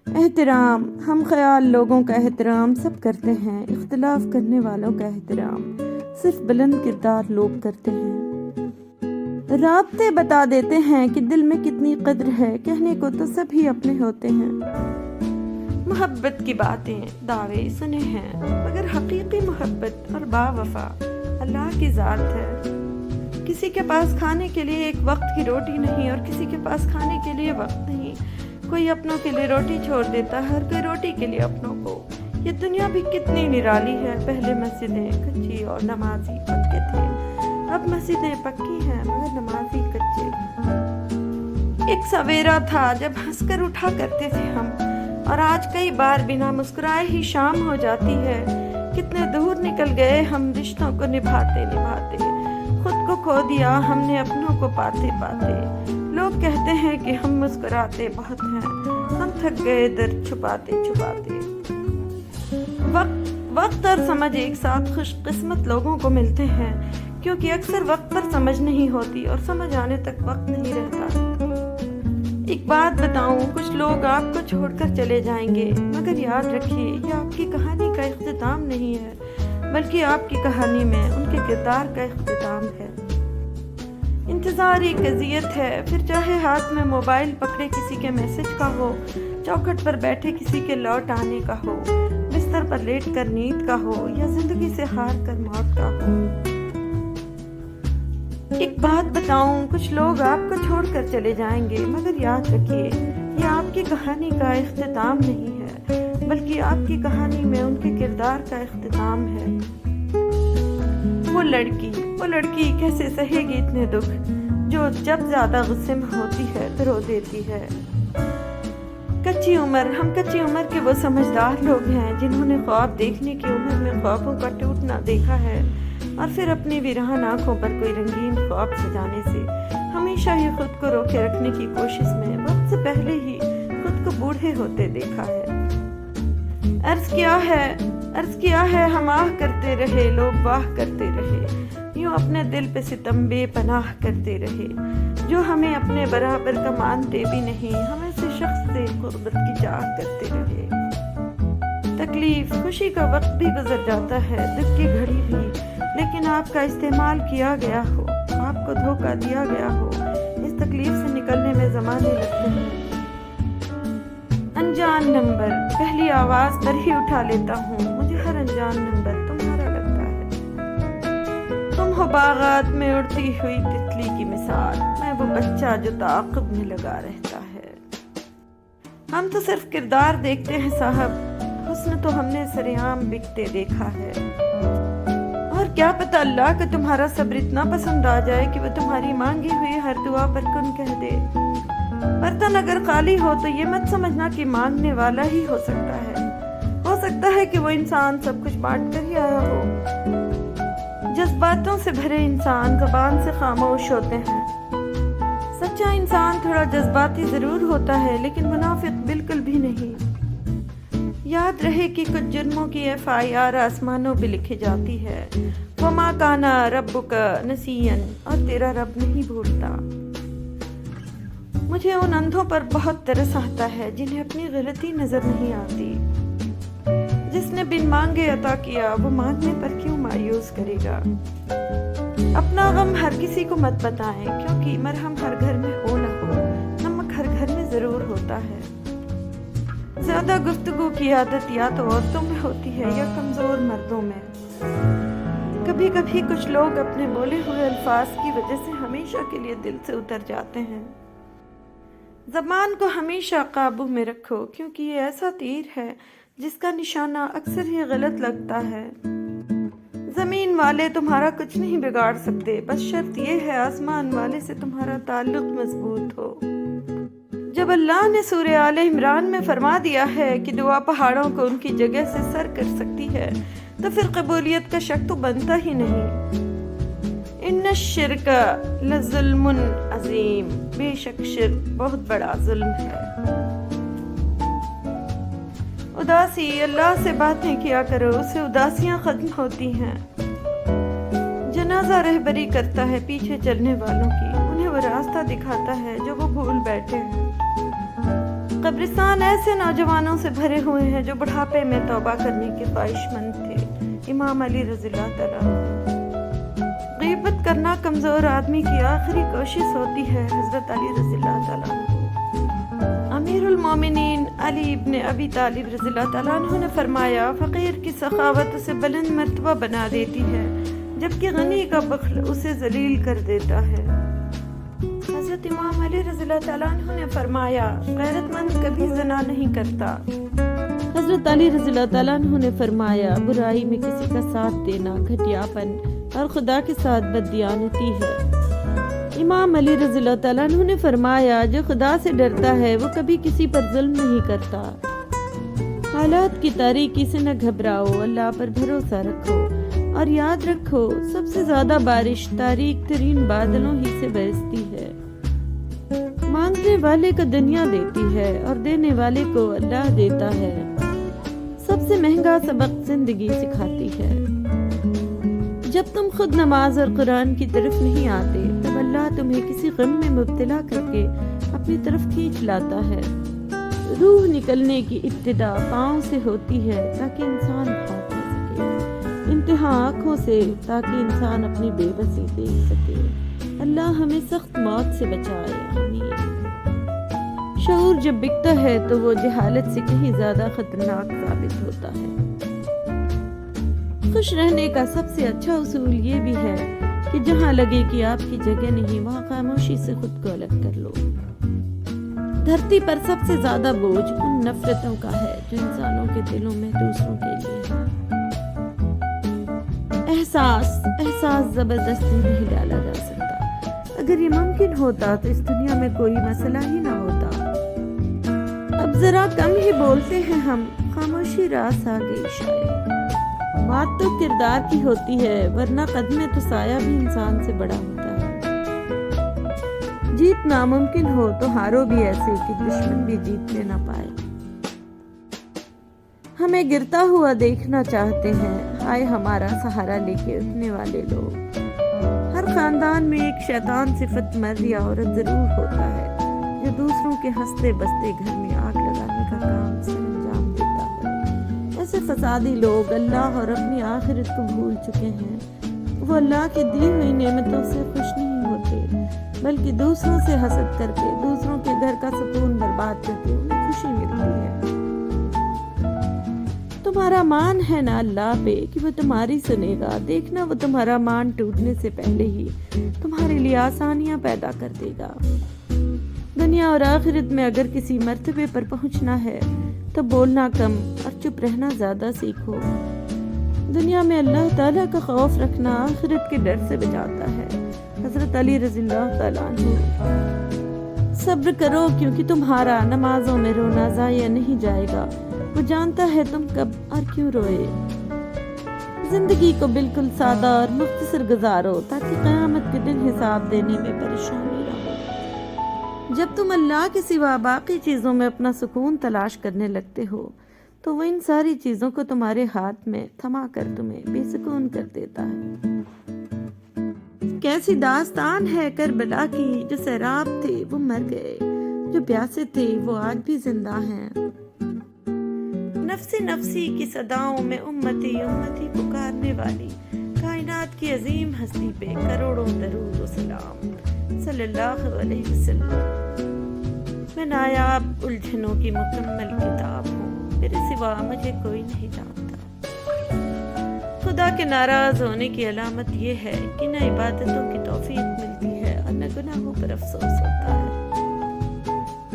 احترام، ہم خیال لوگوں کا احترام سب کرتے ہیں، اختلاف کرنے والوں کا احترام صرف بلند کردار لوگ کرتے ہیں۔ رابطے بتا دیتے ہیں کہ دل میں کتنی قدر ہے، کہنے کو تو سبھی اپنے ہوتے ہیں۔ محبت کی باتیں دعوے سنے ہیں، مگر حقیقی محبت اور با وفا اللہ کی ذات ہے۔ کسی کے پاس کھانے کے لیے ایک وقت کی روٹی نہیں اور کسی کے پاس کھانے کے لیے وقت نہیں۔ کوئی اپنوں کے لیے روٹی چھوڑ دیتا ہے اور کوئی روٹی کے لیے اپنوں کو۔ یہ دنیا بھی کتنی نرالی ہے، پہلے مسجدیں کچی اور نمازی پکے تھے، اب مسجدیں پکی ہیں مگر نمازی کچے۔ ایک سویرا تھا جب ہنس کر اٹھا کرتے تھے ہم، اور آج کئی بار بنا مسکرائے ہی شام ہو جاتی ہے۔ کتنے دور نکل گئے ہم رشتوں کو نبھاتے نبھاتے، خود کو کھو دیا ہم نے اپنوں کو پاتے پاتے۔ لوگ کہتے ہیں کہ ہم مسکراتے بہت ہیں، ہم تھک گئے درد چھپاتے چھپاتے۔ وقت اور سمجھ ایک ساتھ خوش قسمت لوگوں کو ملتے ہیں، کیونکہ اکثر وقت پر سمجھ نہیں ہوتی اور سمجھ آنے تک وقت نہیں رہتا۔ ایک بات بتاؤں، کچھ لوگ آپ کو چھوڑ کر چلے جائیں گے، مگر یاد رکھیے یہ آپ کی کہانی کا اختتام نہیں ہے، بلکہ آپ کی کہانی میں ان کے کردار کا اختتام ہے۔ انتظار ایک اذیت ہے، پھر چاہے ہاتھ میں موبائل پکڑے کسی کے میسج کا ہو، چوکھٹ پر بیٹھے کسی کے لوٹ آنے کا ہو، بستر پر لیٹ کر نیند کا ہو، یا زندگی سے ہار کر موت کا ہو۔ ایک بات بتاؤں، کچھ لوگ آپ کو چھوڑ کر چلے جائیں گے، مگر یاد رکھیے یہ آپ کی کہانی کا اختتام نہیں ہے، بلکہ آپ کی کہانی میں ان کے کردار کا اختتام ہے۔ وہ لڑکی کیسے سہے گی اتنے دکھ، جو جب زیادہ غصے میں ہوتی ہے تو رو دیتی ہے۔ ہم کچی عمر کے وہ سمجھدار لوگ ہیں جنہوں نے خواب دیکھنے کی عمر میں خوابوں کا ٹوٹنا دیکھا ہے، اور پھر اپنی ویران آنکھوں پر کوئی رنگین خواب سجانے سے ہمیشہ ہی خود کو روکے رکھنے کی کوشش میں وقت سے پہلے ہی خود کو بوڑھے ہوتے دیکھا ہے۔ عرض کیا ہے ہم آہ کرتے رہے، لوگ واہ کرتے رہے، یوں اپنے دل پہ ستم بے پناہ کرتے رہے، جو ہمیں اپنے برابر کا مانتے بھی نہیں، ہم ایسے شخص سے غربت کی چاہ کرتے رہے۔ تکلیف خوشی کا وقت بھی گزر جاتا ہے، دکھ کی گھڑی بھی، لیکن آپ کا استعمال کیا گیا ہو، آپ کو دھوکہ دیا گیا ہو، اس تکلیف سے نکلنے میں زمانے لگتے ہیں۔ انجان نمبر پہلی آواز پر ہی اٹھا لیتا ہوں، مجھے ہر انجان نمبر تمہارا لگتا ہے۔ تم ہو باغات میں اڑتی ہوئی تتلی کی مثال، میں وہ بچہ جو تعاقب میں لگا رہتا ہے۔ ہم تو صرف کردار دیکھتے ہیں صاحب، حسن تو ہم نے سرعام بکتے دیکھا ہے۔ اور کیا پتہ اللہ کو تمہارا صبر اتنا پسند آ جائے کہ وہ تمہاری مانگی ہوئی ہر دعا پر کن کہہ دے۔ برتن اگر خالی ہو تو یہ مت سمجھنا کہ مانگنے والا ہی ہو سکتا ہے کہ وہ انسان سب کچھ بانٹ کر ہی آیا ہو۔ جذباتوں سے بھرے انسان زبان سے خاموش ہوتے ہیں۔ سچا انسان تھوڑا جذباتی ضرور ہوتا ہے، لیکن منافق بالکل بھی نہیں۔ یاد رہے کہ کچھ جرموں کی FIR آسمانوں پہ لکھی جاتی ہے، وَمَا كَانَ رَبُّكَ نَسِيًّا، اور تیرا رب نہیں بھولتا۔ مجھے ان اندھوں پر بہت ترس آتا ہے جنہیں اپنی غلطی نظر نہیں آتی۔ جس نے بن مانگے عطا کیا، وہ مانگنے پر کیوں مایوس کرے گا؟ اپنا غم ہر کسی کو مت بتائیں، کیونکہ مرہم ہر گھر میں ہو نہ ہو، نمک ہر گھر میں ضرور ہوتا ہے۔ زیادہ گفتگو کی عادت یا تو عورتوں میں ہوتی ہے یا کمزور مردوں میں۔ کبھی کبھی کچھ لوگ اپنے بولے ہوئے الفاظ کی وجہ سے ہمیشہ کے لیے دل سے اتر جاتے ہیں۔ زبان کو ہمیشہ قابو میں رکھو، کیونکہ یہ ایسا تیر ہے جس کا نشانہ اکثر ہی غلط لگتا ہے۔ زمین والے تمہارا کچھ نہیں بگاڑ سکتے، بس شرط یہ ہے آسمان والے سے تمہارا تعلق مضبوط ہو۔ جب اللہ نے سورہ آل عمران میں فرما دیا ہے کہ دعا پہاڑوں کو ان کی جگہ سے سر کر سکتی ہے، تو پھر قبولیت کا شک تو بنتا ہی نہیں۔ ان الشرک لظلم عظیم، بے شک شرک بہت بڑا ظلم ہے۔ اداسی، اللہ سے باتیں کیا کرو، اس سے اداسیاں ختم ہوتی ہیں۔ جنازہ رہبری کرتا ہے پیچھے چلنے والوں کی، انہیں وہ راستہ دکھاتا ہے جو وہ بھول بیٹھے ہیں۔ قبرستان ایسے نوجوانوں سے بھرے ہوئے ہیں جو بڑھاپے میں توبہ کرنے کے خواہش مند تھے۔ امام علی رضی اللہ تعالیٰ عنہ۔ غیبت کرنا کمزور آدمی کی آخری کوشش ہوتی ہے۔ حضرت علی رضی اللہ تعالیٰ عنہ۔ امیر المومنین علی ابن ابی طالب رضی اللہ تعالیٰ عنہ نے فرمایا، فقیر کی سخاوت اسے بلند مرتبہ بنا دیتی ہے، جبکہ غنی کا بخل اسے ذلیل کر دیتا ہے۔ حضرت امام علی رضی اللہ تعالیٰ عنہ نے فرمایا، غیرت مند کبھی زنا نہیں کرتا۔ حضرت علی رضی اللہ تعالیٰ عنہ نے فرمایا، برائی میں کسی کا ساتھ دینا گھٹیاپن اور خدا کے ساتھ بددیانتی ہے۔ امام علی رضی اللہ تعالیٰ عنہ نے فرمایا، جو خدا سے ڈرتا ہے وہ کبھی کسی پر ظلم نہیں کرتا۔ حالات کی تاریکی سے نہ گھبراؤ، اللہ پر بھروسہ رکھو اور یاد رکھو، سب سے زیادہ بارش تاریک ترین بادلوں ہی سے برستی ہے۔ مانگنے والے کو دنیا دیتی ہے اور دینے والے کو اللہ دیتا ہے۔ سب سے مہنگا سبق زندگی سکھاتی ہے۔ جب تم خود نماز اور قرآن کی طرف نہیں آتے، تب اللہ تمہیں کسی غم میں مبتلا کر کے اپنی طرف کھینچ لاتا ہے۔ روح نکلنے کی ابتدا پاؤں سے ہوتی ہے تاکہ انسان بھاگ نہ سکے، انتہا آنکھوں سے تاکہ انسان اپنی بے بسی دیکھ سکے۔ اللہ ہمیں سخت موت سے بچائے، آمین۔ شعور جب بکتا ہے تو وہ جہالت سے کہیں زیادہ خطرناک ثابت ہوتا ہے۔ خوش رہنے کا سب سے اچھا اصول یہ بھی ہے کہ جہاں لگے کہ آپ کی جگہ نہیں، وہاں خاموشی سے خود کو الگ کر لو۔ دھرتی پر سب سے زیادہ بوجھ ان نفرتوں کا ہے جو انسانوں کے دلوں میں دوسروں کے لیے ہے۔ احساس زبردستی نہیں ڈالا جا سکتا۔ اگر یہ ممکن ہوتا تو اس دنیا میں کوئی مسئلہ ہی نہ ہوتا۔ اب ذرا کم ہی بولتے ہیں ہم، خاموشی راس آ گئی شاید۔ بات تو کردار کی ہوتی ہے، ورنہ قدمے تو سایہ بھی انسان سے بڑا ہوتا ہے۔ جیت ناممکن ہو تو ہارو بھی ایسے کہ دشمن بھی جیتنے نہ پائے۔ ہمیں گرتا ہوا دیکھنا چاہتے ہیں، ہائے ہمارا سہارا لے کے اٹھنے والے لوگ۔ ہر خاندان میں ایک شیطان صفت مرد یا عورت ضرور ہوتا ہے جو دوسروں کے ہنستے بستے گھر میں آگ لگانے کا کام سر انجام دیتا ہے۔ ایسے فسادی لوگ اللہ اور اپنی آخرت کو بھول چکے ہیں۔ وہ اللہ کی دی ہوئی نعمتوں سے خوش نہیں ہوتے، بلکہ دوسروں سے حسد کر کے، دوسروں کے گھر کا سکون برباد کر کے انہیں خوشی ملتی ہے۔ تمہارا مان ہے نا اللہ پہ کہ وہ تمہاری سنے گا، دیکھنا وہ تمہارا مان ٹوٹنے سے پہلے ہی تمہارے لیے آسانیاں پیدا کر دے گا۔ دنیا اور آخرت میں اگر کسی مرتبے پر پہنچنا ہے تو بولنا کم اور چپ رہنا زیادہ سیکھو۔ دنیا میں اللہ تعالیٰ کا خوف رکھنا آخرت کے ڈر سے بچاتا ہے۔ حضرت علی رضی اللہ تعالیٰ عنہ۔ صبر کرو کیونکہ تمہارا نمازوں میں رونا ضائع نہیں جائے گا، وہ جانتا ہے تم کب اور کیوں روئے۔ زندگی کو بالکل سادہ اور مختصر گزارو تاکہ قیامت کے دن حساب دینے میں پریشانی نہ ہو۔ جب تم اللہ کے سوا باقی چیزوں میں اپنا سکون تلاش کرنے لگتے ہو تو وہ ان ساری چیزوں کو تمہارے ہاتھ میں تھما کر تمہیں بے سکون کر دیتا ہے۔ کیسی داستان ہے کربلا کی، جو سیراب تھے وہ مر گئے، جو پیاسے تھے وہ آج بھی زندہ ہیں۔ نفسی نفسی کی صداؤں میں امتی امتی پکارنے والی کائنات کی عظیم ہستی پہ کروڑوں درود و سلام صلی اللہ علیہ وسلم۔ میں نایاب الجھنوں کی مکمل کتاب ہوں، میرے سوا مجھے کوئی نہیں جانتا۔ خدا کے ناراض ہونے کی علامت یہ ہے کہ نہ عبادتوں کی توفیق ملتی ہے اور نہ گناہوں پر افسوس ہوتا ہے۔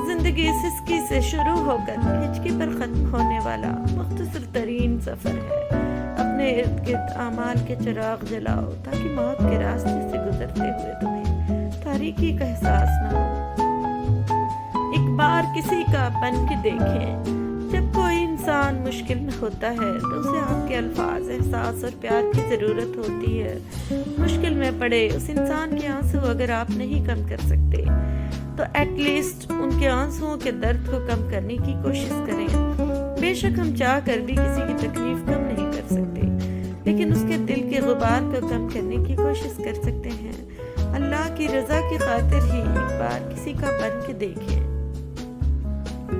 زندگی سسکی سے شروع ہو کر ہچکی پر ختم ہونے والا مختصر ترین سفر ہے۔ اپنے ارد گرد اعمال کے چراغ جلاؤ تاکہ موت کے راستے سے گزرتے ہوئے تمہیں تاریکی کا احساس نہ ہو۔ ایک بار کسی کا بن کے دیکھیں، جب کوئی انسان مشکل میں ہوتا ہے تو اسے آپ کے الفاظ، احساس اور پیار کی ضرورت ہوتی ہے۔ مشکل میں پڑے اس انسان کے آنسو اگر آپ نہیں کم کر سکتے تو ایٹ لیسٹ ان کے آنسوؤں کے درد کو کم کرنے کی کوشش کریں۔ بے شک ہم چاہ کر بھی کسی کی تکلیف کم نہیں کر سکتے، لیکن اس کے دل کے غبار کو کم کرنے کی کوشش کر سکتے ہیں۔ اللہ کی رضا کی خاطر ہی ایک بار کسی کا بن کے دیکھیں۔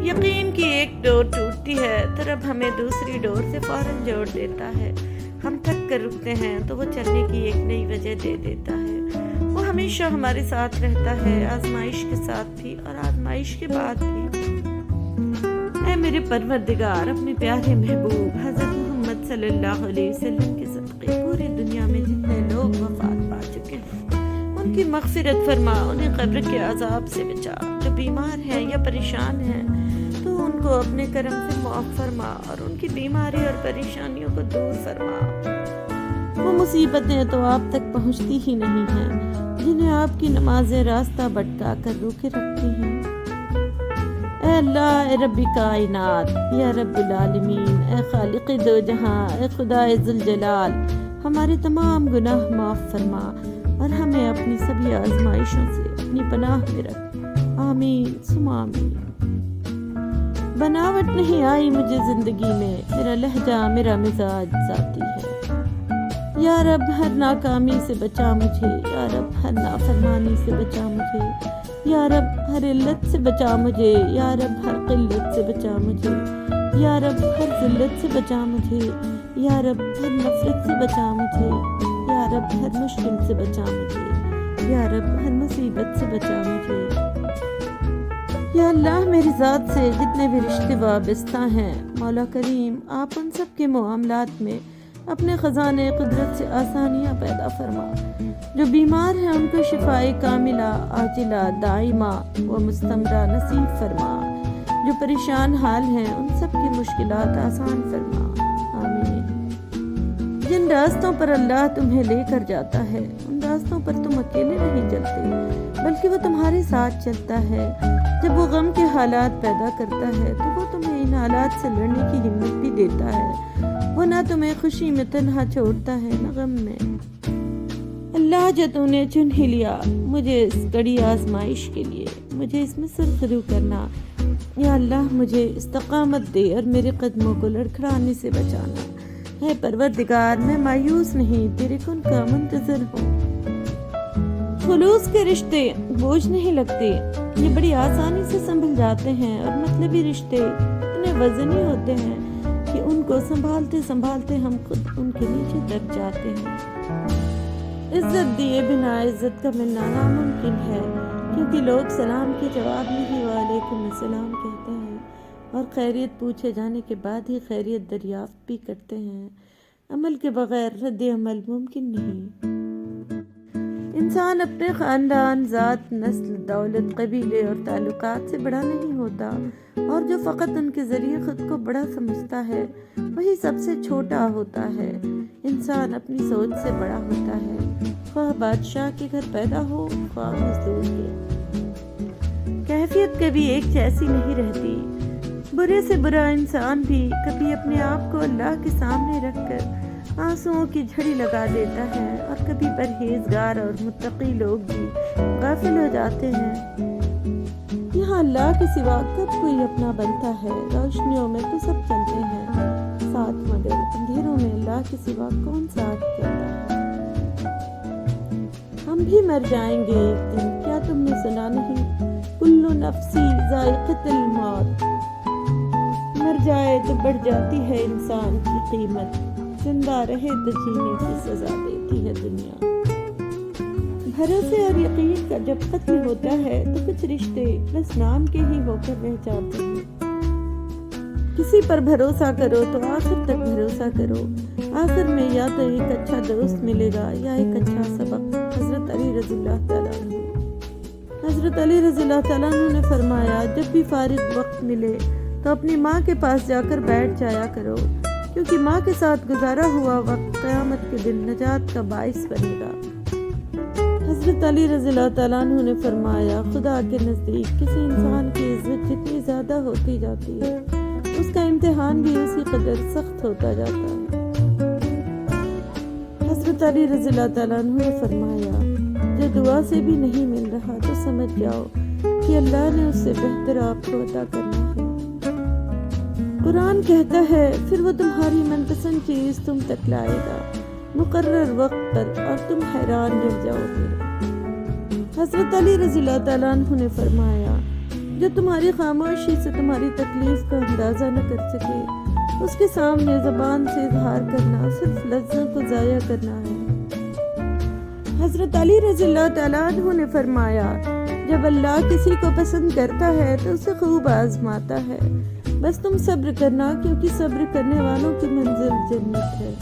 یقین کی ایک ڈور ٹوٹتی ہے تو رب ہمیں دوسری ڈور سے فوراً جوڑ دیتا ہے. ہم تھک کر رکتے ہیں تو وہ چلنے کی ایک نئی وجہ دے دیتا ہے. وہ ہمیشہ ہمارے ساتھ رہتا ہے، آزمائش کے ساتھ بھی اور آزمائش کے بعد بھی. اے میرے پروردگار، اپنے پیارے محبوب حضرت محمد صلی اللہ علیہ وسلم کے صدقے پوری دنیا میں جتنے لوگ وفات پا چکے ہیں ان کی مغفرت فرما، انہیں قبر کے عذاب سے بچا. جو بیمار ہیں یا پریشان ہیں تو ان کو اپنے کرم سے معاف فرما اور ان کی بیماری اور پریشانیوں کو دور فرما. وہ مصیبتیں تو آپ تک پہنچتی ہی نہیں ہیں جنہیں آپ کی نمازیں راستہ بھٹکا کر روکے رکھتی ہیں. اے اللہ، اے رب کائنات، یا رب العالمین، اے خالق دو جہاں، اے خدا ذوالجلال، ہمارے تمام گناہ معاف فرما اور ہمیں اپنی سبھی آزمائشوں سے اپنی پناہ میں رکھ. آمین ثم آمین. بناوٹ نہیں آئی مجھے زندگی میں، میرا لہجہ میرا مزاج ذاتی ہے. یا رب ہر ناکامی سے بچا مجھے، یا رب ہر نافرمانی سے بچا مجھے، یا رب ہر علت سے بچا مجھے، یا رب ہر قلت سے بچا مجھے، یا رب ہر ذلت سے بچا مجھے، یا رب ہر نفرت سے بچا مجھے، یا رب ہر مشکل سے بچا مجھے، یا رب ہر مصیبت سے بچا مجھے. یا اللہ، میری ذات سے جتنے بھی رشتے وابستہ ہیں مولا کریم، آپ ان سب کے معاملات میں اپنے خزانے قدرت سے آسانیاں پیدا فرما. جو بیمار ہیں ان کو شفائے کاملہ عاجلہ دائمہ و مستمرہ نصیب فرما. جو پریشان حال ہیں ان سب کی مشکلات آسان فرما. آمین. جن راستوں پر اللہ تمہیں لے کر جاتا ہے ان راستوں پر تم اکیلے نہیں چلتے بلکہ وہ تمہارے ساتھ چلتا ہے. جب وہ غم کے حالات پیدا کرتا ہے تو وہ تمہیں ان حالات سے لڑنے کی ہمت بھی دیتا ہے. وہ نہ تمہیں خوشی میں تنہا چھوڑتا ہے نہ غم میں. اللہ، جو تو نے چن ہی لیا مجھے اس کڑی آزمائش کے لیے، مجھے اس میں سرخرو کرنا. یا اللہ، مجھے استقامت دے اور میرے قدموں کو لڑکھڑانے سے بچانا. اے پروردگار، میں مایوس نہیں، تیرے کن کا منتظر ہوں. خلوص کے رشتے بوجھ نہیں لگتے، یہ بڑی آسانی سے سنبھل جاتے ہیں، اور مطلبی رشتے اتنے وزنی ہوتے ہیں کہ ان کو سنبھالتے سنبھالتے ہم خود ان کے نیچے دب جاتے ہیں. عزت دیے بنا عزت کا ملنا ناممکن ہے، کیونکہ لوگ سلام کے جواب میں ہی وعلیکم السلام کہتے ہیں اور خیریت پوچھے جانے کے بعد ہی خیریت دریافت بھی کرتے ہیں. عمل کے بغیر رد عمل ممکن نہیں. انسان اپنے خاندان، ذات، نسل، دولت، قبیلے اور تعلقات سے بڑا نہیں ہوتا، اور جو فقط ان کے ذریعے خود کو بڑا سمجھتا ہے وہی سب سے چھوٹا ہوتا ہے. انسان اپنی سوچ سے بڑا ہوتا ہے، خواہ بادشاہ کے گھر پیدا ہو خواہ مزدور کے. کیفیت کبھی ایک جیسی نہیں رہتی. برے سے برا انسان بھی کبھی اپنے آپ کو اللہ کے سامنے رکھ کر آنسوؤں کی جھڑی لگا دیتا ہے، اور کبھی پرہیزگار اور متقی لوگ بھی غافل ہو جاتے ہیں. یہاں اللہ کے سوا کب کوئی اپنا بنتا ہے؟ روشنیوں میں تو سب چلتے ہیں ساتھ، مگر اندھیروں میں اللہ کے سوا کون ساتھ چلتا ہے؟ ہم بھی مر جائیں گے ایک دن، کیا تم نے سنا نہیں؟ کل نفسی ذائقۃ الموت. مر جائے تو بڑھ جاتی ہے انسان کی قیمت، زندہ رہے تو جینے کی سزا دیتی ہے دنیا. بھروسے اور یقین کا جب ختم ہوتا ہے تو کچھ رشتے بس نام کے ہی ہو کر رہ جاتے ہیں. کسی پر بھروسہ کرو تو آخر تک بھروسہ کرو، آخر میں یا تو ایک اچھا دوست ملے گا یا ایک اچھا سبق. حضرت علی رضی اللہ تعالیٰ عنہ، حضرت علی رضی اللہ تعالیٰ عنہ نے فرمایا، جب بھی فارغ وقت ملے تو اپنی ماں کے پاس جا کر بیٹھ جایا کرو، کیونکہ ماں کے ساتھ گزارا ہوا وقت قیامت کے دن نجات کا باعث بنے گا. حضرت علی رضی اللہ تعالیٰ عنہ نے فرمایا، خدا کے نزدیک کسی انسان کی عزت جتنی زیادہ ہوتی جاتی ہے اس کا امتحان بھی اسی قدر سخت ہوتا جاتا ہے. حضرت علی رضی اللہ تعالیٰ عنہ نے فرمایا، جو دعا سے بھی نہیں مل رہا تو سمجھ جاؤ کہ اللہ نے اس سے بہتر آپ کو عطا کرنا ہے. قرآن کہتا ہے، پھر وہ تمہاری من پسند چیز تم تک لائے گا مقرر وقت پر اور تم حیران رہ جاؤ گے. حضرت علی رضی اللہ تعالیٰ عنہ نے فرمایا، جو تمہاری خاموشی سے تمہاری تکلیف کا اندازہ نہ کر سکے، اس کے سامنے زبان سے اظہار کرنا صرف لفظوں کو ضائع کرنا ہے۔ حضرت علی رضی اللہ تعالیٰ عنہ نے فرمایا، جب اللہ کسی کو پسند کرتا ہے تو اسے خوب آزماتا ہے، بس تم صبر کرنا، کیونکہ صبر کرنے والوں کی منزل جنت ہے۔